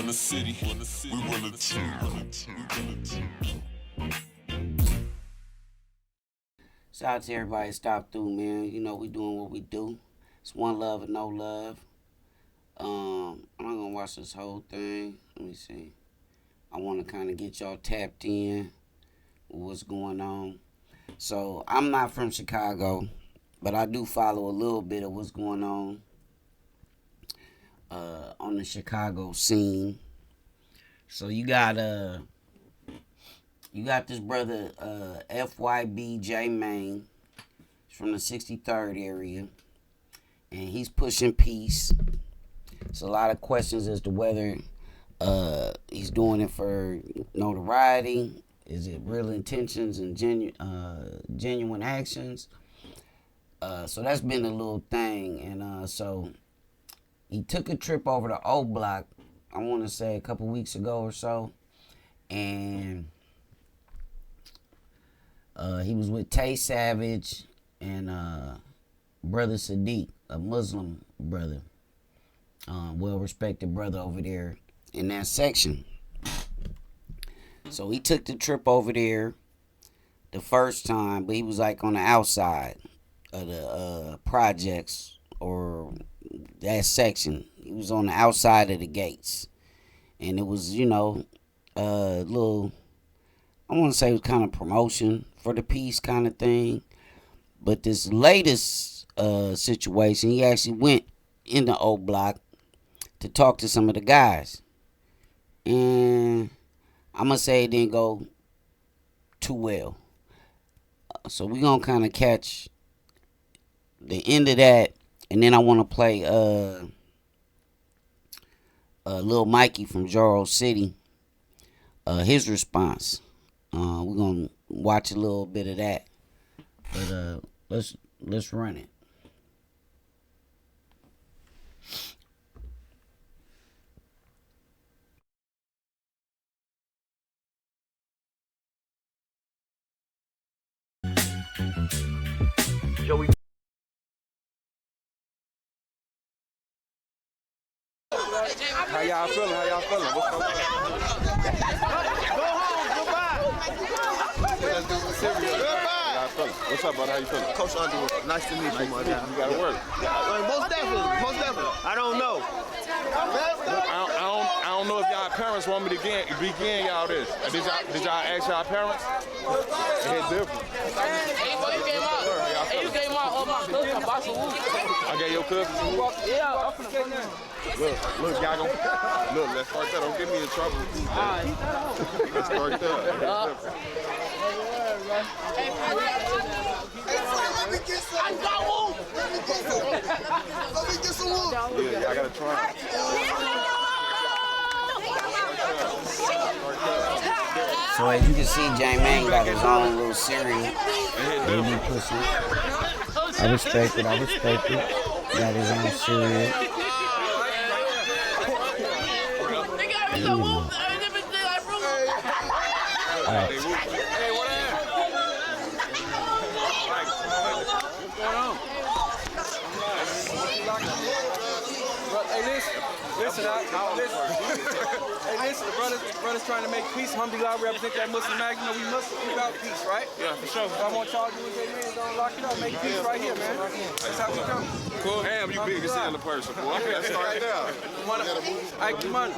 the city, we run the town. Shout out to everybody stop through, man. You know we doing what we do. It's one love and no love. I'm not gonna watch this whole thing. Let me see. I want to kind of get y'all tapped in with what's going on. So I'm not from Chicago, but I do follow a little bit of what's going on the Chicago scene. So you got this brother FYB J Main. He's from the 63rd area, and he's pushing peace. It's a lot of questions as to whether he's doing it for notoriety. Is it real intentions and genuine actions? So that's been a little thing, and so he took a trip over to OBlock, I want to say a couple weeks ago or so, and he was with Tay Savage and Brother Sadiq, a Muslim brother, well-respected brother over there in that section. So he took the trip over there the first time, but he was like on the outside of the projects or that section. He was on the outside of the gates. And it was, a little, I want to say it was kind of promotion for the peace kind of thing. But this latest situation, he actually went in the OBlock to talk to some of the guys. And I'm going to say it didn't go too well. So we're going to kind of catch the end of that. And then I want to play Lil Mikey from Joro City, his response. We're going to watch a little bit of that. But let's run it. Joey. How y'all feeling? What's going on? Go home. Goodbye. Goodbye. What's up, brother? How you feeling? Coach Underwood, nice to meet you, my guy. You gotta work. Most definitely. I don't know. I don't know if y'all parents want me to begin y'all this. Did y'all ask y'all parents? It's different. Hey, you gave my cousin a box of wood. I gave your cousin some wood? Yeah, I'm finna get now. Look, y'all gonna let's start that. Don't get me in trouble. Let's start that. Hey, let me get some. I got wood. Let me get some wood. Yeah, y'all gotta try. So as you can see, J Main got his own little series. He be pushing. I respect it. Got his own series. Alright. Hey, what what's going on? Hey, listen, the brothers trying to make peace. Alhamdulillah, represent that Muslim mag. You know, we Muslims, we about peace, right? Yeah, for sure. So I want y'all to do what they mean. Don't lock it up. Make peace right here, man. That's how we come. Cool. Damn, you big as hell in person, boy. Let's start there. Ike Money.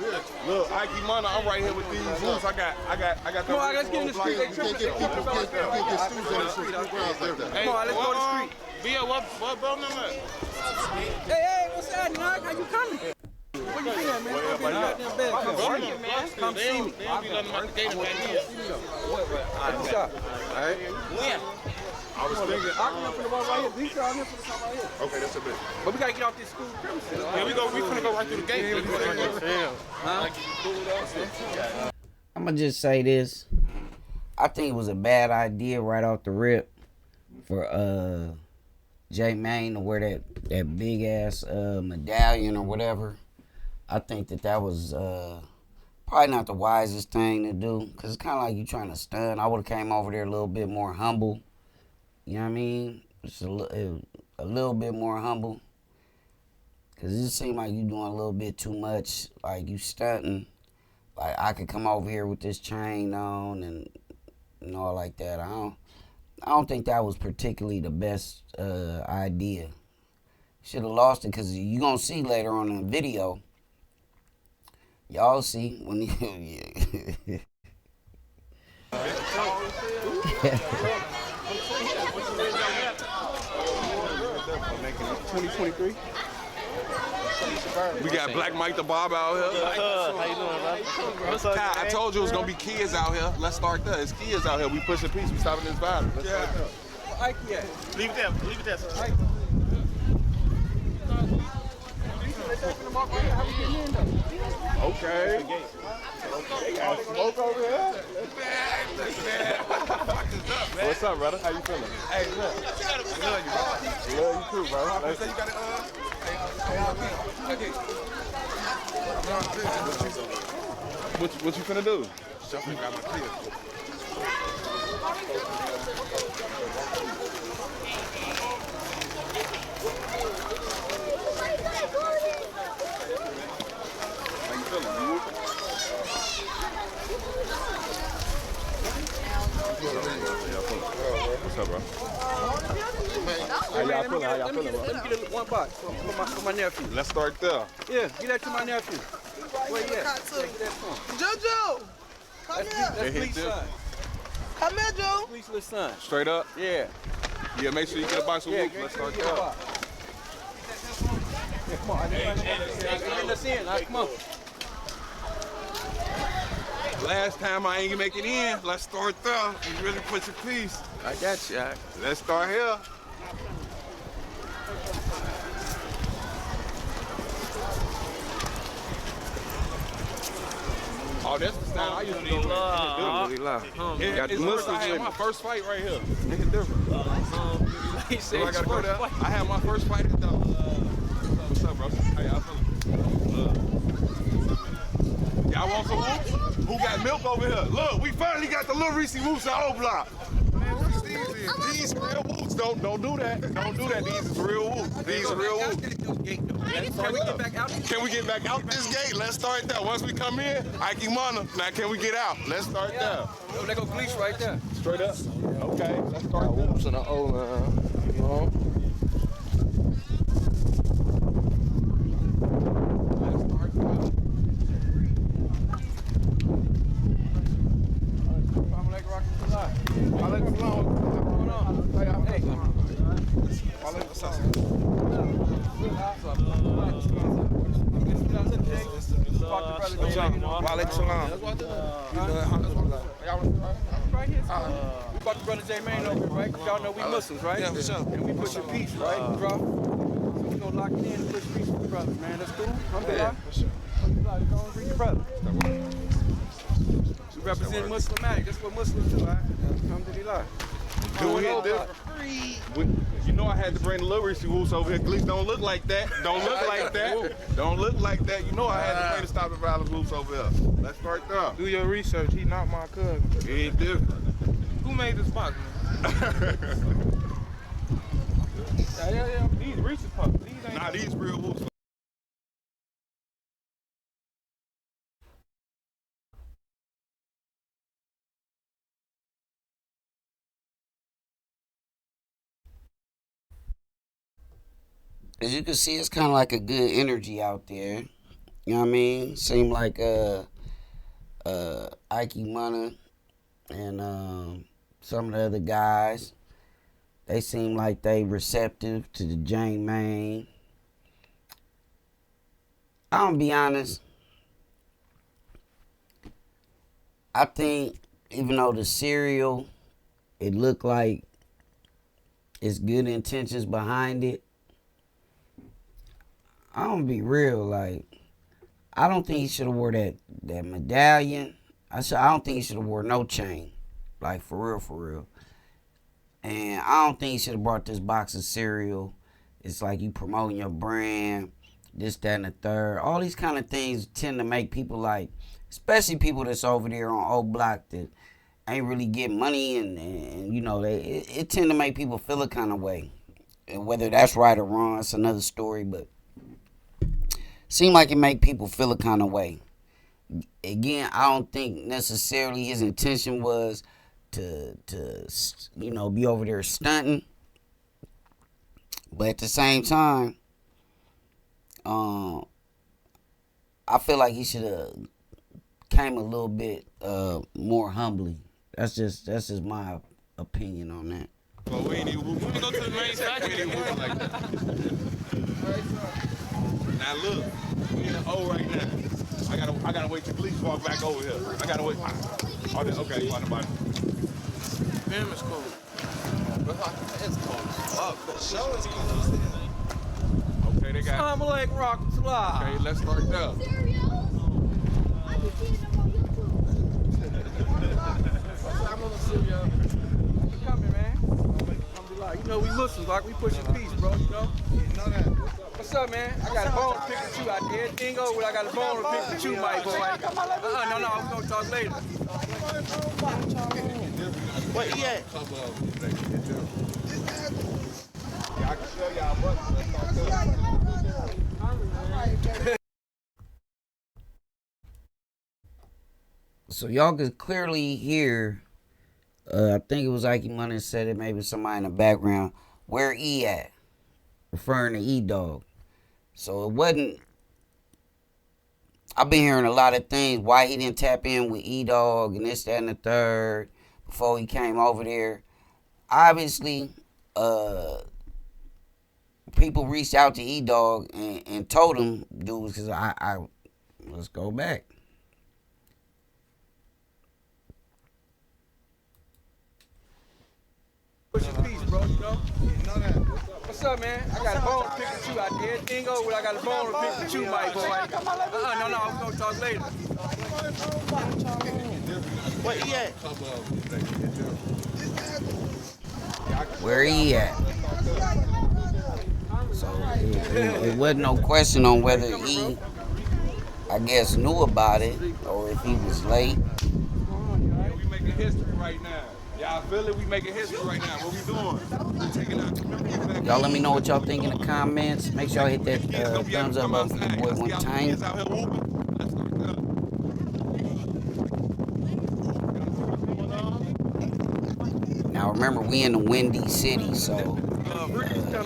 Look, Ike Money, I'm right here with these roots. I got. Come on, let's get in the street. They tripping. Hey, Come on, let's go to the street. Bia, what building them at? Hey, what's that, Nog? How you coming? Where you been at, man? Come be in that damn bed. Come see me. They don't be letting my data back here. What's up? All right. When? I was thinking. I'm here for the one right here. These are here for the top right here. Okay, that's a bit. But we gotta get off this school premises. Yeah, we finna go right through the gate. I'm going to just say this. I think it was a bad idea right off the rip for J Main to wear that big ass medallion or whatever. I think that was probably not the wisest thing to do, because it's kind of like you trying to stun. I would have came over there a little bit more humble. You know what I mean? Just a little bit more humble. Because it just seemed like you doing a little bit too much. Like you stunting. like I could come over here with this chain on and all like that. I don't think that was particularly the best idea. Should have lost it because you gonna see later on in the video. Y'all see when you. Making 2023. We got Black Mike the Bob out here. How you doing, brother? Kai, I told you it was gonna be kids out here. Let's start there. It's kids out here. We pushing peace. We stopping this violence. Let's start there. Ike, yeah. Leave it there. Leave it there, sir. Ike. Okay. They got smoke over here. What's up, brother? How you feeling? Hey, look. Love you too, bro. What you finna do? How you feeling? You whooping? What's up, bro? How y'all feeling? How y'all feeling, bro? Let me get one box for my nephew. Let's start there. Yeah, get that to my nephew. Where you at? Yeah, get that to him. Jojo, come here. That's They hit Fleet's different. son. Come here, Joe. Fleet's little son. Straight up? Yeah. Yeah, make sure you get a box of Yeah, whoops. Let's start get a there. box. Yeah, come on. Get us in. All right, come on. Last time I ain't make it in. Let's start there. We really put your piece. I got you. Let's start here. Oh, that's the style I used to do. Yeah, it's worse. I had my first fight right here. Nigga different. He said I gotta go there. I had my first fight at the. What's up, bro? How y'all feeling? Y'all want some whoops? Who got milk over here? Look, we finally got the little Reese whoops at OBlock. Man, what's these? These real whoops. Don't do that. Don't do that. These is real whoops. These are real whoops. Can we get back out? Can we get back out this gate? Let's start there. Once we come in, Ike Mana. Now can we get out? Let's start there. Oh, there go Bleach right there. Straight up. Okay, let's start there. Whoops in the O line. You know? Let's start there. I'm like rocking the line. I like the long. Hey. Right here. We brought the brother J Main over, right? Y'all know we Muslims, right? Yeah, for sure. And we push your peace, right? Bro. So we gonna lock it in and push peace with the brothers, man. That's cool. Yeah, for sure. Don't bring your brother. We represent Muslimatic. That's what Muslims do, right? Alhamdulillah. Doing it different. You know I had to bring the little Reese whoops over here. At least don't look like that. Don't look like that. Don't look like that. You know I had to bring the Stop the Violence whoops over here. Let's start there. Do your research. He not my cousin. It ain't different. Who made this box, man? Yeah. These Reese's Puffs. These ain't. Nah, these real whoops. As you can see, it's kind of like a good energy out there. You know what I mean? Seem like Ike Mana and some of the other guys, they seem like they receptive to the J Main. I'm gonna be honest. I think even though the cereal, it looked like it's good intentions behind it, I'm gonna be real, like, I don't think he should have wore that medallion. I don't think he should have wore no chain. Like, for real. And I don't think he should have brought this box of cereal. It's like you promoting your brand, this, that, and the third. All these kind of things tend to make people like, especially people that's over there on OBlock that ain't really getting money and you know, it tend to make people feel a kind of way. And whether that's right or wrong, that's another story, but seem like it make people feel a kind of way. again, I don't think necessarily his intention was to be over there stunting. But at the same time, I feel like he should have came a little bit more humbly. That's just my opinion on that. Well, we ain't even whooping. We go to the main stage. We ain't even whooping like that. Now look, we in the O right now. I gotta wait till police walk back over here. I gotta wait. Oh, this, okay, you want to buy? Damn, it's cold. It's cold. Fuck, the show is cold. Okay, they got. I'm like rock slide. Okay, let's start there. Coming, man. You know we Muslims, like we pushing peace, bro. You know. What's up, man? I got a bone to pick with you out there. Everything over, I got a bone to pick with you, my boy. No, we're gonna talk later. Where he at? Yeah, I can show y'all buttons. Let's start there. So y'all could clearly hear, I think it was like he might have said it, maybe somebody in the background, where E at? Referring to EDogg. So it wasn't, I've been hearing a lot of things, why he didn't tap in with EDogg and this, that, and the third before he came over there. Obviously, people reached out to EDogg and told him, dude, because let's go back. Pushing peace, bro. You know. What's up, man? I got a bone to pick with you out there. Everything over, I got a bone to pick with you, my boy. No, we're gonna talk later. Where he at? Where he at? So it wasn't no question on whether he, I guess, knew about it or if he was late. We making history right now. Y'all feel it? We making history right now. What we doing? We taking out. Y'all let me know what y'all think in the comments. Make sure y'all hit that thumbs up button for the boy one time. Now remember, we in the Windy City, so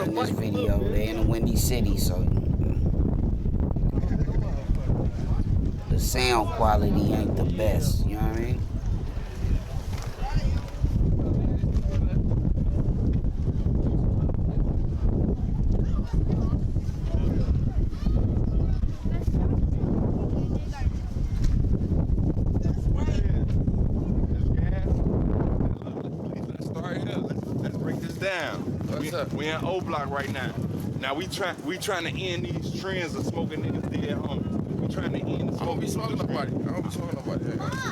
in this video, they in the Windy City, so the sound quality ain't the best. You know what I mean? We in OBlock right now. Now we trying to end these trends of smoking niggas dead homies. We trying to end the smoking. I don't be smoking nobody.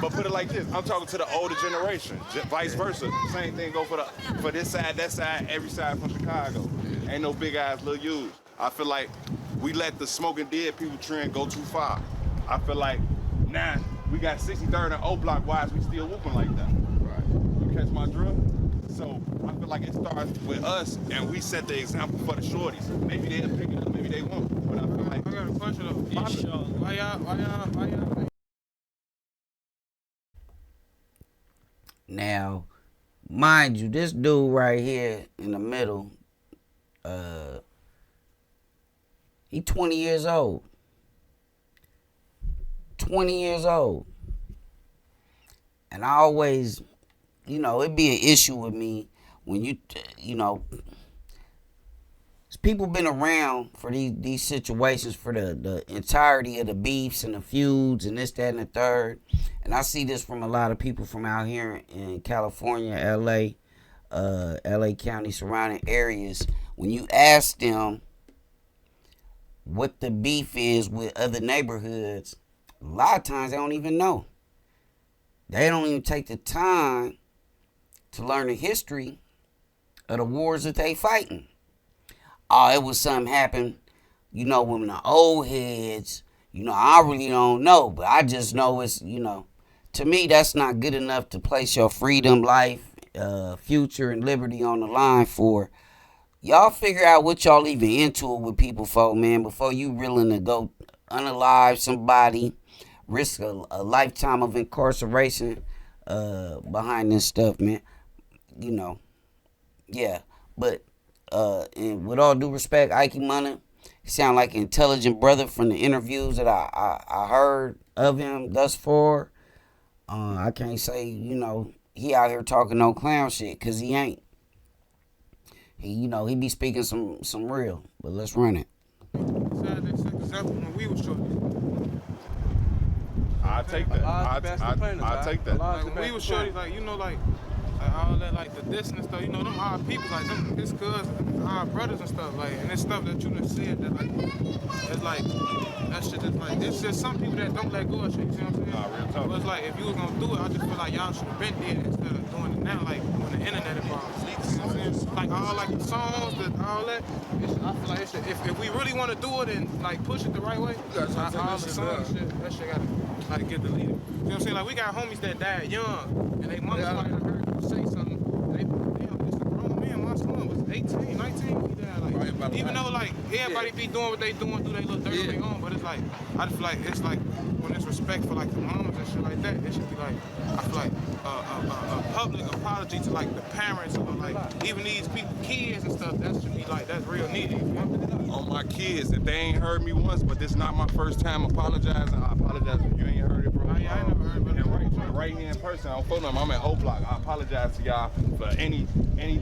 But put it like this: I'm talking to the older generation. Vice versa. Same thing go for this side, that side, every side from Chicago. Ain't no big ass little U's. I feel like we let the smoking dead people trend go too far. I feel like now we got 63rd and OBlock. Why is we still whooping like that? Right. You catch my drill? So I feel like it starts with us, and we set the example for the shorties. Maybe they'll pick it up, maybe they won't. But I feel like I got a question of why y'all? Now, mind you, this dude right here in the middle, he 20 years old. 20 years old. And I always, it'd be an issue with me when people been around for these situations for the entirety of the beefs and the feuds and this, that, and the third. And I see this from a lot of people from out here in California, LA, LA County, surrounding areas. When you ask them what the beef is with other neighborhoods, a lot of times they don't even know. They don't even take the time to learn the history of the wars that they fighting. Oh, it was something happened, when the old heads, I really don't know, but I just know it's, to me, that's not good enough to place your freedom, life, future, and liberty on the line for. Y'all figure out what y'all even into it with people, folk, man, before you willing to go unalive somebody, risk a lifetime of incarceration behind this stuff, man. You know, yeah. But and with all due respect, Ike Money, he sound like an intelligent brother from the interviews that I heard of him thus far. I can't say, you know, he out here talking no clown shit, because he ain't. He be speaking some real. But let's run it. When we was shorty. I take that. I take that. Like when we was shorty, like, you know, like all that, like the dissing and stuff, you know, them our people, like them, his cousins, our brothers and stuff, like, and it's stuff that you done said that, like, it's like, that shit is like, it's just some people that don't let go of shit, you see what I'm saying? Nah, real talk. But it's like, if you was gonna do it, I just feel like y'all should have been there instead of doing it now, like, when the internet involved, you know what I'm saying? Like, all, like, the songs, all that, I feel like it should, if we really want to do it and, like, push it the right way, all the songs, that shit gotta, like, get deleted. You know what I'm saying? Like, we got homies that died young, and they mothers probably heard them say something. They, damn, it's a grown man. My son was 18, 19. He died. Like, even though, like, everybody be doing what they doing, do they look dirty on their own, but it's like, I just feel like it's like, when it's respect for, like, the mamas and shit like that, it should be like, I feel like a public apology to, like, the parents or, like, even these people, kids and stuff, that should be, like, that's real needed. On my kids, if they ain't heard me once, but this not my first time apologizing, I apologize if you ain't heard it, bro. I ain't never heard it, but right here in person, I don't phone them. I'm at OBlock. I apologize to y'all for any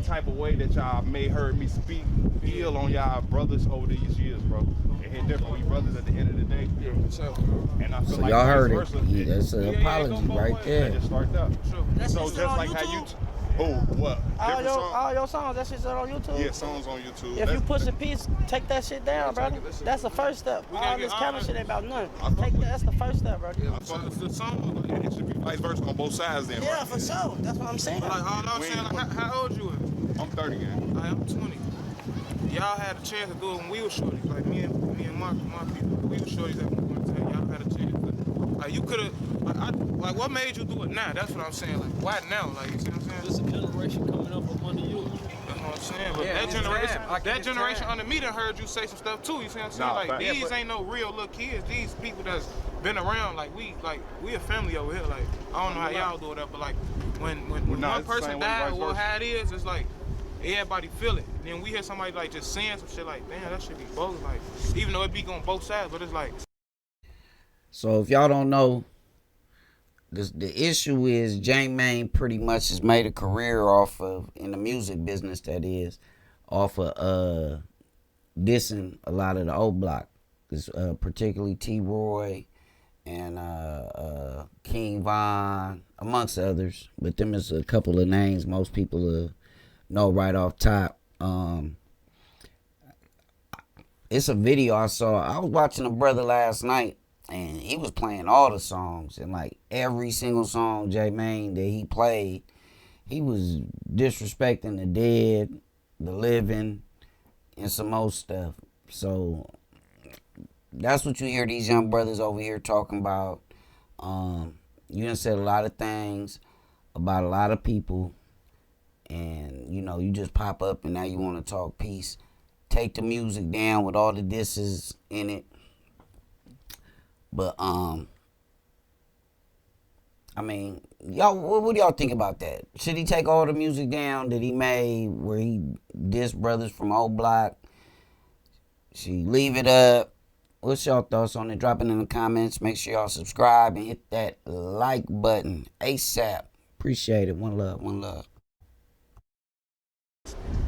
type of way that y'all may heard me speak ill on y'all brothers over these years, bro. It hit different. We brothers at the end of the day. Yeah, so. And I feel So like y'all heard vice it. versa. Yeah, that's an apology right there. That just started up. Sure. So just like how you. Oh, what? Different songs? All your songs, that shit's on YouTube? Yeah, songs on YouTube. If you push a piece, take that shit down, brother. That's the first step. All this camera shit ain't about nothing. That's the first step, bro. The song, like, It should be vice versa on both sides then, Yeah, right? for sure. That's what I'm saying. like, all I'm saying, like, how old you is? I'm 30, man. I'm 20. Y'all had a chance to do it when we were shorties, like me and my people. We were shorties at one time. Y'all had a chance to, like, you could have, like, what made you do it now? That's what I'm saying. Like, why now? Like, you see what I'm saying? There's a generation coming up among the youth. That's what I'm saying. But Yeah, that generation under me done heard you say some stuff too. You see what I'm saying? Nah, like, fact. these ain't no real little kids. These people that's been around, like we a family over here. Like, I don't know how y'all do it up, but like when nah, one it's the person same way, died, vice or versa. how it is, it's like everybody feel it. Then we hear somebody like just saying some shit like, damn, that should be both. Like, even though it be on both sides, but it's like. So if y'all don't know, the issue is J-Mane pretty much has made a career off of, in the music business that is, off of dissing a lot of the OBlock. Particularly T-Roy and King Von, amongst others. But them is a couple of names most people know right off top. It's a video I saw. I was watching a brother last night, and he was playing all the songs. And, like, every single song J-Mane that he played, he was disrespecting the dead, the living, and some more stuff. So that's what you hear these young brothers over here talking about. You done said a lot of things about a lot of people, and, you know, you just pop up and now you want to talk peace. Take the music down with all the disses in it. But, I mean, y'all, what do y'all think about that? Should he take all the music down that he made where he dissed brothers from OBlock? Should he leave it up? What's y'all thoughts on it? Drop it in the comments. Make sure y'all subscribe and hit that like button ASAP. Appreciate it. One love, one love.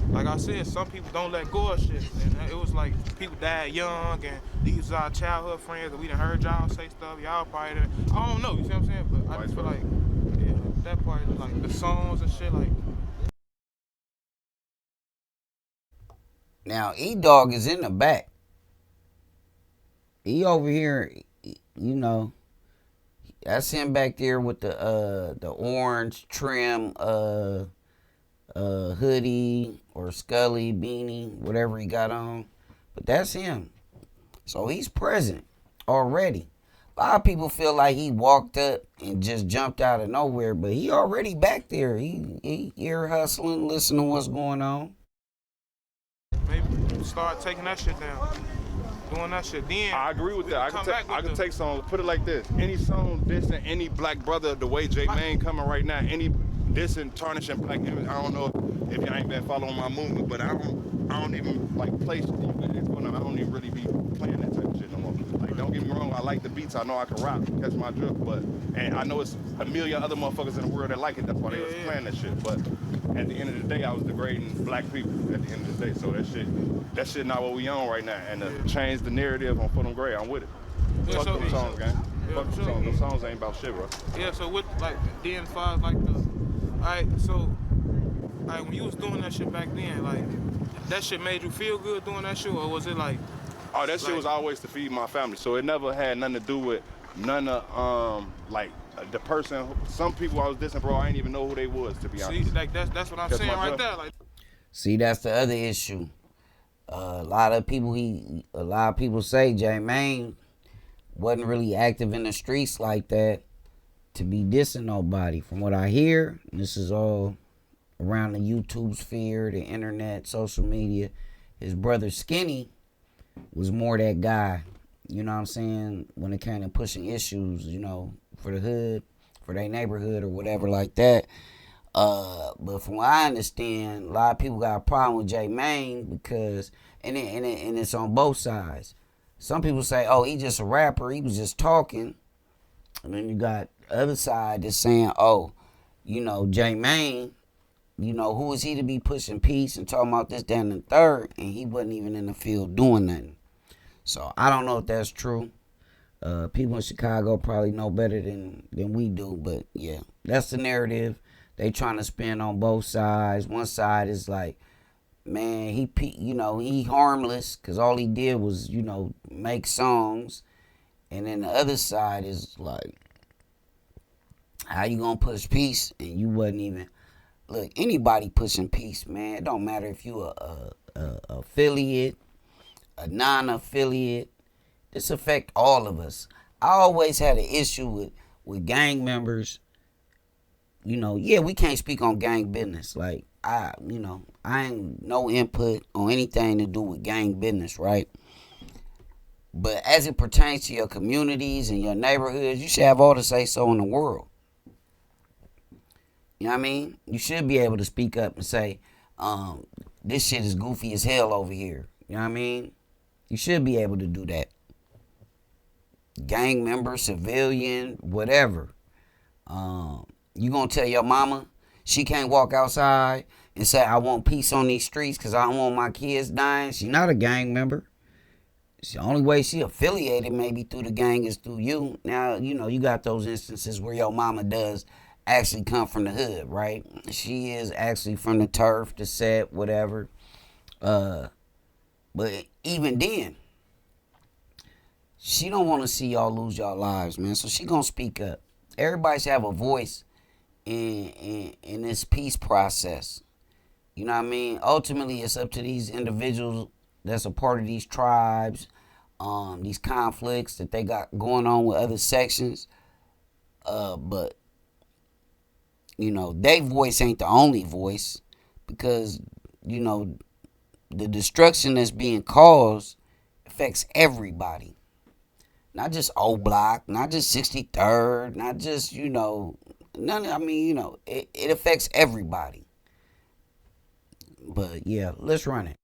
Like I said, some people don't let go of shit. And it was like people died young, and these are our childhood friends, and we done heard y'all say stuff. Y'all probably done, I don't know, you see what I'm saying? But I just feel like, yeah, that part, like the songs and shit, like. Now, EDogg is in the back. He over here, you know, that's him back there with the orange trim hoodie or Scully beanie, whatever he got on. But that's him. So he's present already. A lot of people feel like he walked up and just jumped out of nowhere, but he already back there. He ear hustling, listening to what's going on. Maybe start taking that shit down. doing that shit. Then I agree with that. I can take songs. Put it like this: any song dissing any black brother, the way J Mane coming right now, any dissing, tarnishing black image. I don't know if y'all ain't been following my movement, but I don't even like play shit. I don't even really be playing that type of shit no more. Like, don't get me wrong, I like the beats. I know I can rap, catch my drift, and I know it's a million other motherfuckers in the world that like it. That's why they was playing that shit. But at the end of the day, I was degrading black people at the end of the day. So that shit not what we on right now. And to change the narrative on For Them Gray, I'm with it. Yeah, Fuck them songs, gang. Fuck them songs. Them songs ain't about shit, bro. Yeah, so with like then as far as like alright, so like when you was doing that shit back then, like that shit made you feel good doing that shit, or was it like? Oh, that shit was always to feed my family. So it never had nothing to do with none of like the person. Some people I was dissing, bro, I didn't even know who they was, to be honest. See, like that's what I'm saying right there. Like, see, that's the other issue. A lot of people say J Mane wasn't really active in the streets like that to be dissing nobody. From what I hear, this is all around the YouTube sphere, the internet, social media. His brother Skinny was more that guy, you know what I'm saying, when it came to pushing issues, you know, for the hood, for their neighborhood or whatever like that. But from what I understand, a lot of people got a problem with J Mane because, and it's on both sides. Some people say, oh, he just a rapper, he was just talking. And then you got the other side that's saying, oh, you know, J Mane, you know, who is he to be pushing peace and talking about this, that, and the third, and he wasn't even in the field doing nothing. So I don't know if that's true. People in Chicago probably know better than we do, but yeah, that's the narrative they trying to spin on both sides. One side is like, man, he harmless because all he did was, you know, make songs. And then the other side is like, how you gonna push peace and you wasn't even... Look, anybody pushing peace, man, it don't matter if you a affiliate, a non-affiliate. This affect all of us. I always had an issue with gang members. You know, yeah, we can't speak on gang business. Like, I ain't no input on anything to do with gang business, right? But as it pertains to your communities and your neighborhoods, you should have all the say-so in the world. You know what I mean? You should be able to speak up and say, this shit is goofy as hell over here. You know what I mean? You should be able to do that. Gang member, civilian, whatever. You gonna tell your mama she can't walk outside and say, I want peace on these streets because I don't want my kids dying? She's not a gang member. It's the only way she affiliated maybe through the gang is through you. Now, you know, you got those instances where your mama does actually come from the hood, right? She is actually from the turf, the set, whatever. But even then, she don't want to see y'all lose y'all lives, man. So she gonna speak up. Everybody should have a voice in this peace process. You know what I mean? Ultimately, it's up to these individuals that's a part of these tribes, these conflicts that they got going on with other sections. But you know, their voice ain't the only voice because, you know, the destruction that's being caused affects everybody. Not just OBlock, not just 63rd, not just, you know, it affects everybody. But yeah, let's run it.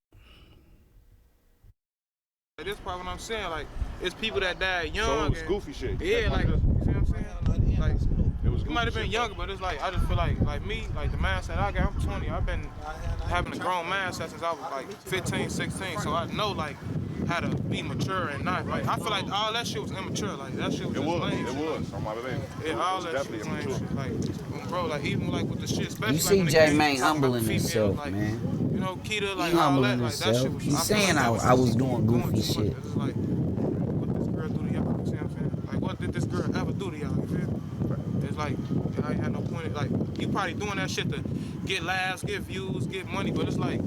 This part what I'm saying, like, it's people that died young. So it was goofy shit. Yeah, like, you see what I'm saying? Like, it was you might have been younger, but it's like, I just feel like me, like the mindset I got, I'm 20, I've been having a grown mindset since I was like 15, 16, so I know like how to be mature and not, like, I feel like all that shit was immature, like, that shit was just lame. It was, on my baby. Yeah, all that shit was lame shit, like, bro, like, even like with the shit, especially you see like J Mane humbling himself, like, man. You know, Keita, like, he all that, humbling like, that shit was, He's saying I was doing goofy shit. It's like, what this girl do to y'all, you see what I'm saying? Like, what did this girl ever do to y'all, you feel me? It's like, I ain't had no point, like, you probably doing that shit to get laughs, get views, get money, but it's like,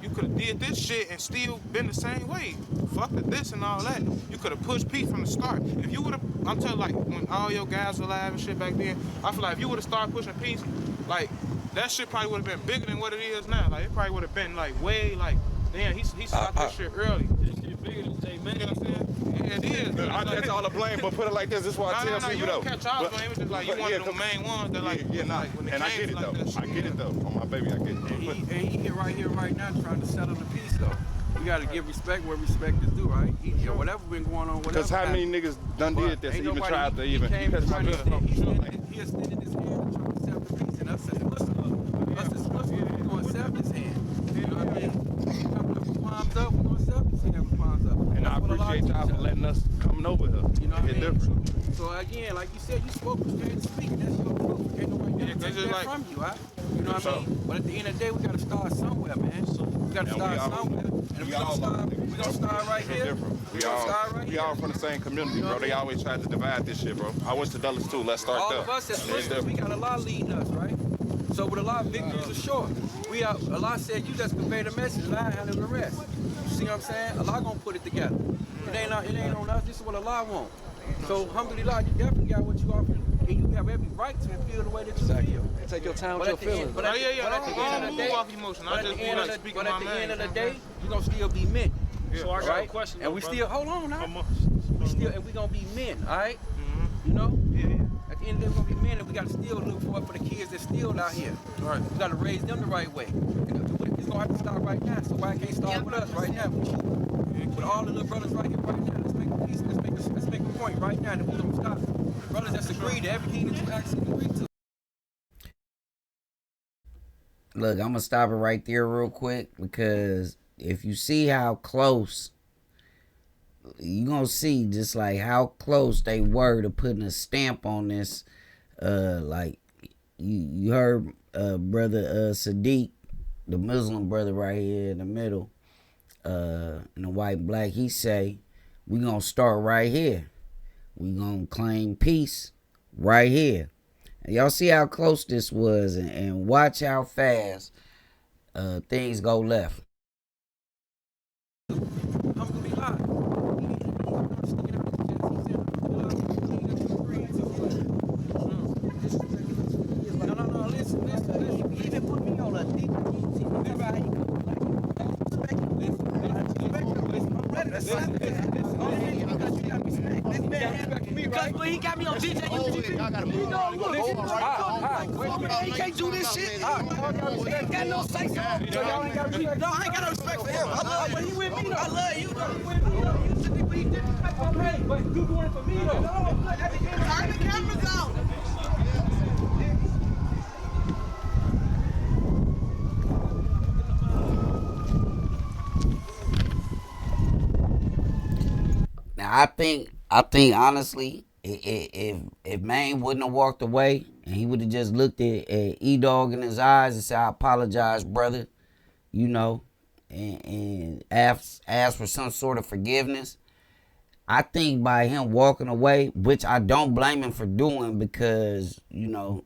you could have did this shit and still been the same way. Fuck the this and all that. You could have pushed Pete from the start. If you would have, I'm telling you, like, when all your guys were alive and shit back then, I feel like if you would have started pushing Pete, like, that shit probably would have been bigger than what it is now. Like, it probably would have been, like, way, like, damn, he stopped this shit early. bigger than J Man. You know what I'm saying? Yeah, it is. Look, I catch all the blame, but put it like this. This is why I tell You people don't though. catch all the blame. It's just like you one of the main ones that like. Nah. Like, when And I get it though. I get it though. On my baby, I get it. And he here right here, right now, trying to settle the peace though. We gotta give respect where respect is due, right? Whatever been going on, whatever. Because how many niggas done did this? Even tried to even. He Because my he girl. extended his hand to try to settle the peace, and us as Muslims, we gonna accept his hand. You know what I mean? If he palms up, we gonna accept his hand. If he palms up. And I appreciate y'all for letting us come over here. You know what I mean? Different. So again, like you said, you spoke what you had to speak, and that's your proof. Ain't nobody gonna take that like, from you, right? You know what I mean? But at the end of the day, we gotta start somewhere, man. So we gotta start somewhere. And we gonna start right here. We all from the same community, bro. They always try to divide this shit, bro. I went to Dulles too. Let's start there. All of us as Muslims, we got Allah leading us, right? So with Allah, victories assured. Allah said, you just convey the message and I handle the rest. You see what I'm saying? Allah gonna put it together. It ain't on us. This is what Allah wants. So alhamdulillah, you definitely got what you offer, and you have every right to feel the way that you feel. Take your time with your feelings. But at the end of the day, you gonna still be men. So I got a question. And we still hold on now. We gonna be men, all right? You know? At the end of the day, we're gonna be men, and we gotta still look for the kids that's still out here. Right. We gotta raise them the right way. It's gonna have to start right now. So why can't it start with us right now? With all the little brothers right here, right now. Let's make a peace. Let's make a point right now that we don't stop. The brothers that's agreed to everything that you actually agreed to. Look, I'm gonna stop it right there real quick, because if you see how close, you gonna see just like how close they were to putting a stamp on this. Like you heard brother Sadiq, the Muslim brother right here in the middle, in the white and black, he say, we gonna start right here. We gonna claim peace right here. And y'all see how close this was, and watch how fast things go left. Because he got me on DJ. He can't do this shit. He ain't got no say so. I ain't got no respect for him. I love you. He with me though. I love you though. But you doing it for me though. Turn the cameras out. Now I think honestly, if Maine wouldn't have walked away and he would have just looked at EDogg in his eyes and said, I apologize, brother, you know, and asked for some sort of forgiveness, I think by him walking away, which I don't blame him for doing, because, you know,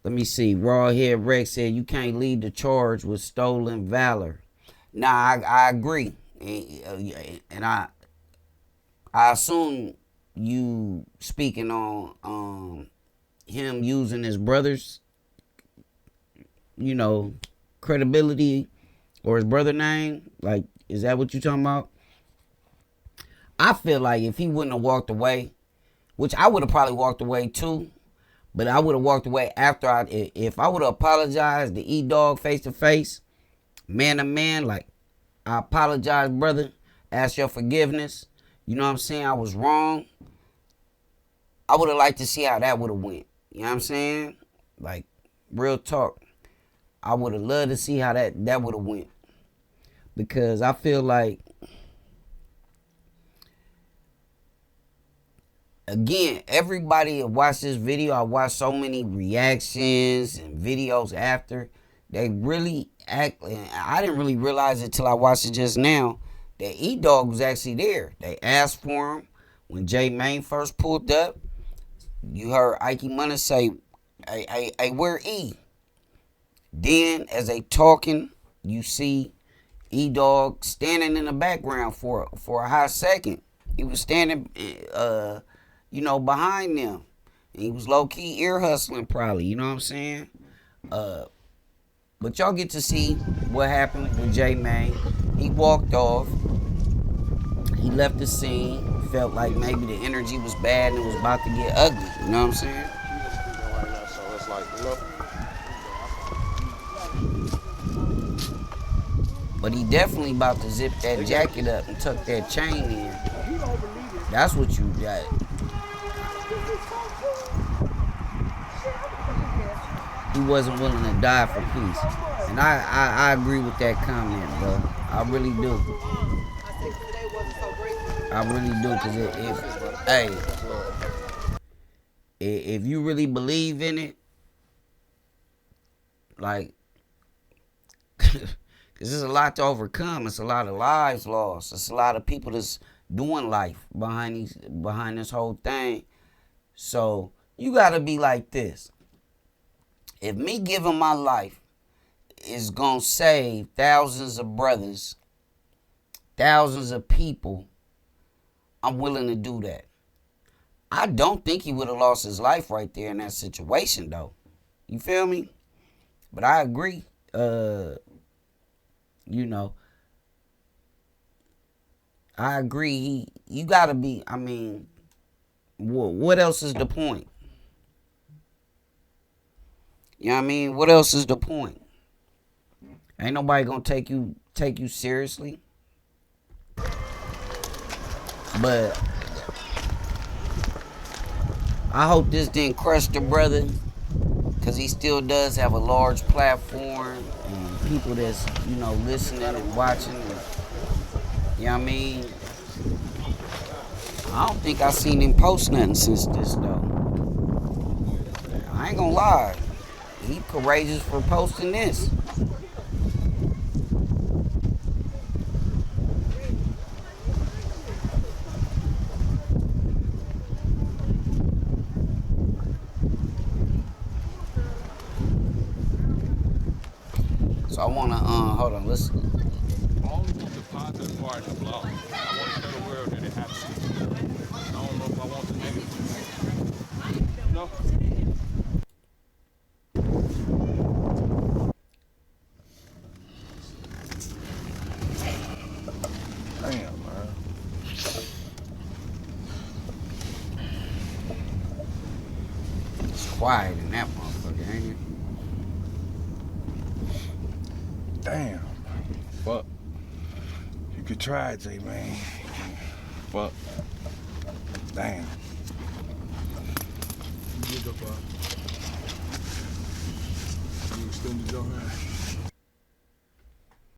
let me see, Rawhead Rex said you can't lead the charge with stolen valor. Nah, I agree. And I assume you speaking on him using his brother's, you know, credibility or his brother name. Like, is that what you talking about? I feel like if he wouldn't have walked away, which I would have probably walked away too, but I would have walked away after if I would have apologized to EDogg face to face, man to man, like, I apologize, brother. Ask your forgiveness. You know what I'm saying? I was wrong. I would have liked to see how that would have went. You know what I'm saying? Like, real talk. I would have loved to see how that would have went. Because I feel like, again, everybody that watched this video, I watched so many reactions and videos after. They really act, and I didn't really realize it till I watched it just now, that EDogg was actually there. They asked for him when J Main first pulled up. You heard Ike Money say, hey, where E? Then as they talking, you see EDogg standing in the background for a hot second. He was standing, you know, behind them. And he was low-key ear hustling probably, you know what I'm saying? But y'all get to see what happened with J Main. He walked off. He left the scene. Felt like maybe the energy was bad and it was about to get ugly. You know what I'm saying? So it's like, you know. But he definitely about to zip that jacket up and tuck that chain in. That's what you got. He wasn't willing to die for peace. And I agree with that comment, bro. I really do. I really do, because if you really believe in it, like, because there's a lot to overcome. It's a lot of lives lost. It's a lot of people that's doing life behind this whole thing. So you got to be like this. If me giving my life is going to save thousands of brothers, thousands of people, I'm willing to do that. I don't think he would have lost his life right there in that situation, though. You feel me? But I agree. You know, I agree. You got to be, I mean, what else is the point? You know what I mean? What else is the point? Ain't nobody gonna take you seriously. But I hope this didn't crush the brother, because he still does have a large platform and people that's, you know, listening and watching. And, you know what I mean? I don't think I seen him post nothing since this, though. I ain't gonna lie. He courageous for posting this. So I wanna hold on, let's. I only want the positive part to blow. I want to tell the world that it happens. I don't know if I want the negative. No. Damn, man. It's quiet in that motherfucker, ain't it? Damn. Fuck. You could try it, J, man. Fuck. Damn. You extended your hand.